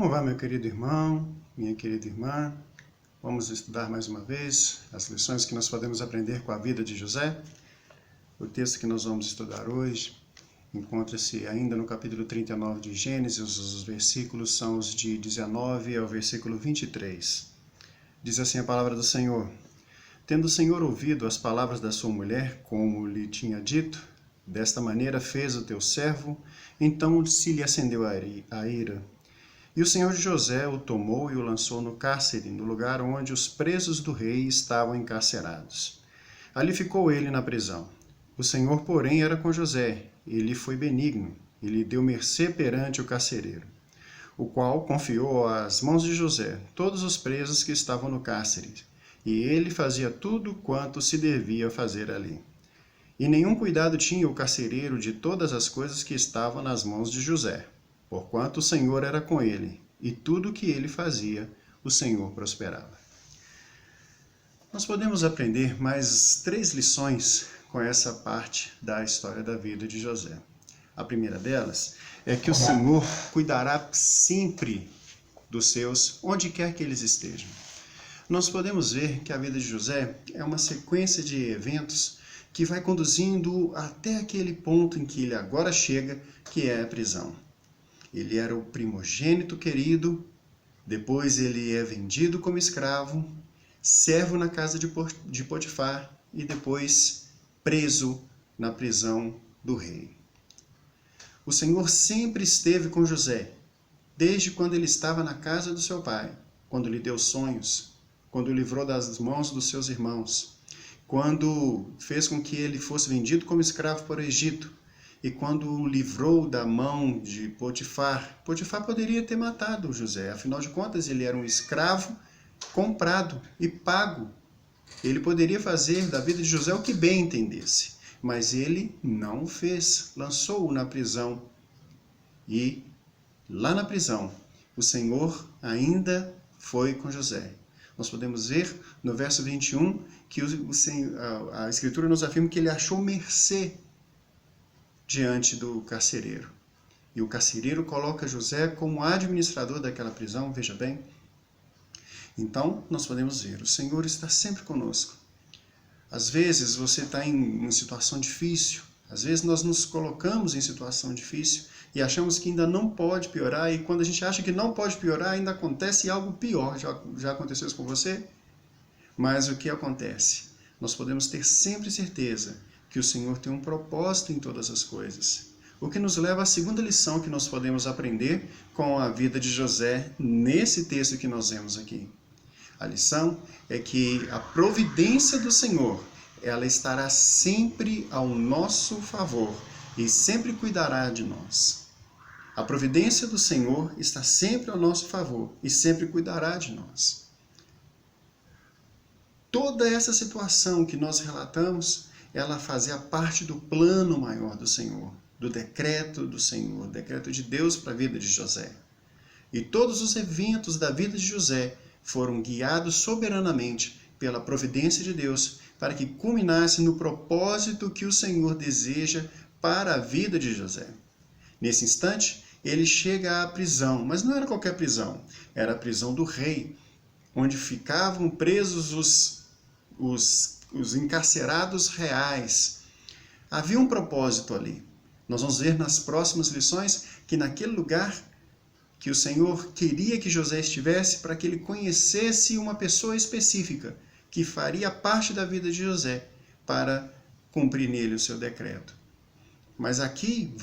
Como vai, meu querido irmão, minha querida irmã? Vamos estudar mais uma vez as lições que nós podemos aprender com a vida de José. O texto que nós vamos estudar hoje encontra-se ainda no capítulo 39 de Gênesis. Os versículos são os de 19 ao versículo 23. Diz assim a palavra do Senhor: Tendo o Senhor ouvido as palavras da sua mulher, como lhe tinha dito, desta maneira fez o teu servo, então se lhe acendeu a ira. E o Senhor de José o tomou e o lançou no cárcere, no lugar onde os presos do rei estavam encarcerados. Ali ficou ele na prisão. O Senhor, porém, era com José, e lhe foi benigno, e lhe deu mercê perante o carcereiro, o qual confiou às mãos de José todos os presos que estavam no cárcere, e ele fazia tudo quanto se devia fazer ali. E nenhum cuidado tinha o carcereiro de todas as coisas que estavam nas mãos de José, porquanto o Senhor era com ele, e tudo o que ele fazia, o Senhor prosperava. Nós podemos aprender mais 3 lições com essa parte da história da vida de José. A primeira delas é que o Senhor cuidará sempre dos seus, onde quer que eles estejam. Nós podemos ver que a vida de José é uma sequência de eventos que vai conduzindo até aquele ponto em que ele agora chega, que é a prisão. Ele era o primogênito querido, depois ele é vendido como escravo, servo na casa de Potifar e depois preso na prisão do rei. O Senhor sempre esteve com José, desde quando ele estava na casa do seu pai, quando lhe deu sonhos, quando o livrou das mãos dos seus irmãos, quando fez com que ele fosse vendido como escravo para o Egito, e quando o livrou da mão de Potifar. Potifar poderia ter matado José, afinal de contas ele era um escravo comprado e pago. Ele poderia fazer da vida de José o que bem entendesse, mas ele não o fez, lançou-o na prisão. E lá na prisão, o Senhor ainda foi com José. Nós podemos ver no verso 21 que a Escritura nos afirma que ele achou mercê diante do carcereiro. E o carcereiro coloca José como administrador daquela prisão, veja bem. Então, nós podemos ver, o Senhor está sempre conosco. Às vezes você está em uma situação difícil, às vezes nós nos colocamos em situação difícil e achamos que ainda não pode piorar, e quando a gente acha que não pode piorar, ainda acontece algo pior. Já aconteceu isso com você? Mas o que acontece? Nós podemos ter sempre certeza que o Senhor tem um propósito em todas as coisas. O que nos leva à segunda lição que nós podemos aprender com a vida de José nesse texto que nós vemos aqui. A lição é que a providência do Senhor, ela estará sempre ao nosso favor e sempre cuidará de nós. A providência do Senhor está sempre ao nosso favor e sempre cuidará de nós. Toda essa situação que nós relatamos, ela fazia parte do plano maior do Senhor, do decreto do Senhor, do decreto de Deus para a vida de José. E todos os eventos da vida de José foram guiados soberanamente pela providência de Deus para que culminasse no propósito que o Senhor deseja para a vida de José. Nesse instante, ele chega à prisão, mas não era qualquer prisão, era a prisão do rei, onde ficavam presos os encarcerados reais. Havia um propósito ali. Nós vamos ver nas próximas lições que naquele lugar que o Senhor queria que José estivesse para que ele conhecesse uma pessoa específica que faria parte da vida de José para cumprir nele o seu decreto. Mas aqui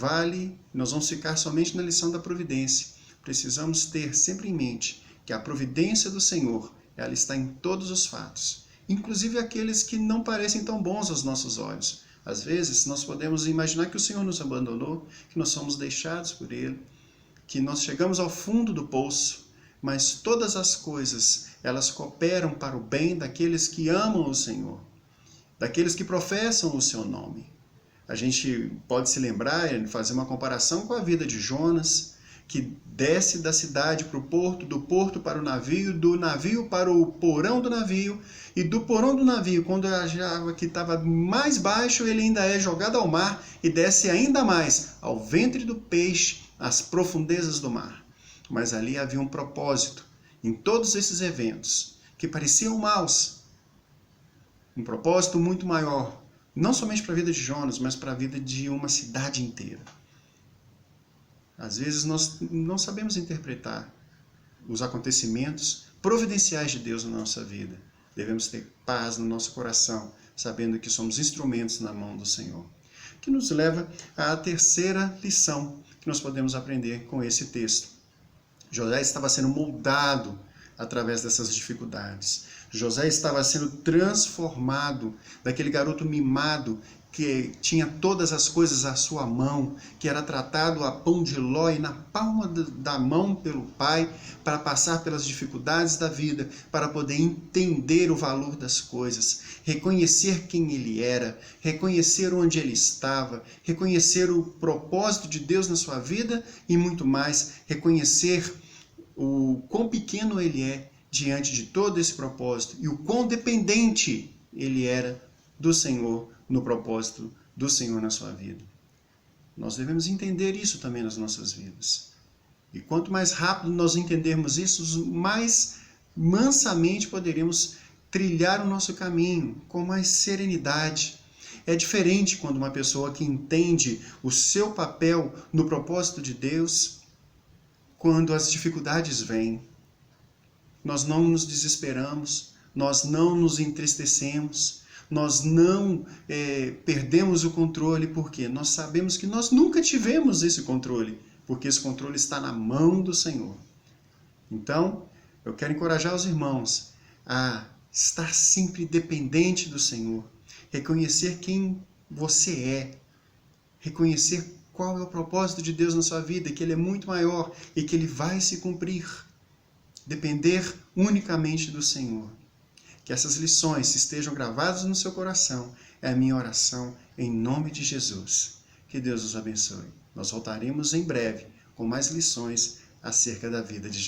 nós vamos ficar somente na lição da providência. Precisamos ter sempre em mente que a providência do Senhor, ela está em todos os fatos, inclusive aqueles que não parecem tão bons aos nossos olhos. Às vezes, nós podemos imaginar que o Senhor nos abandonou, que nós somos deixados por Ele, que nós chegamos ao fundo do poço, mas todas as coisas, elas cooperam para o bem daqueles que amam o Senhor, daqueles que professam o seu nome. A gente pode se lembrar e fazer uma comparação com a vida de Jonas, que desce da cidade para o porto, do porto para o navio, do navio para o porão do navio, e do porão do navio, quando a água que estava mais baixo, ele ainda é jogado ao mar e desce ainda mais, ao ventre do peixe, às profundezas do mar. mas ali havia um propósito em todos esses eventos que pareciam maus. Um propósito muito maior, não somente para a vida de Jonas, mas para a vida de uma cidade inteira. Às vezes nós não sabemos interpretar os acontecimentos providenciais de Deus na nossa vida. Devemos ter paz no nosso coração, sabendo que somos instrumentos na mão do Senhor. Que nos leva à terceira lição que nós podemos aprender com esse texto. José estava sendo moldado através dessas dificuldades. José estava sendo transformado daquele garoto mimado que tinha todas as coisas à sua mão, que era tratado a pão de ló e na palma da mão pelo pai, para passar pelas dificuldades da vida, para poder entender o valor das coisas, reconhecer quem ele era, reconhecer onde ele estava, reconhecer o propósito de Deus na sua vida e muito mais, reconhecer o quão pequeno ele é diante de todo esse propósito e o quão dependente ele era do Senhor, no propósito do Senhor na sua vida. Nós devemos entender isso também nas nossas vidas. E quanto mais rápido nós entendermos isso, mais mansamente poderemos trilhar o nosso caminho com mais serenidade. É diferente quando uma pessoa que entende o seu papel no propósito de Deus, quando as dificuldades vêm. Nós não nos desesperamos, nós não nos entristecemos, nós não perdemos o controle, porque nós sabemos que nós nunca tivemos esse controle, porque esse controle está na mão do Senhor. Então, eu quero encorajar os irmãos a estar sempre dependente do Senhor, reconhecer quem você é, reconhecer qual é o propósito de Deus na sua vida, que Ele é muito maior e que Ele vai se cumprir. Depender unicamente do Senhor. Que essas lições estejam gravadas no seu coração. É a minha oração em nome de Jesus. Que Deus os abençoe. Nós voltaremos em breve com mais lições acerca da vida de Jesus.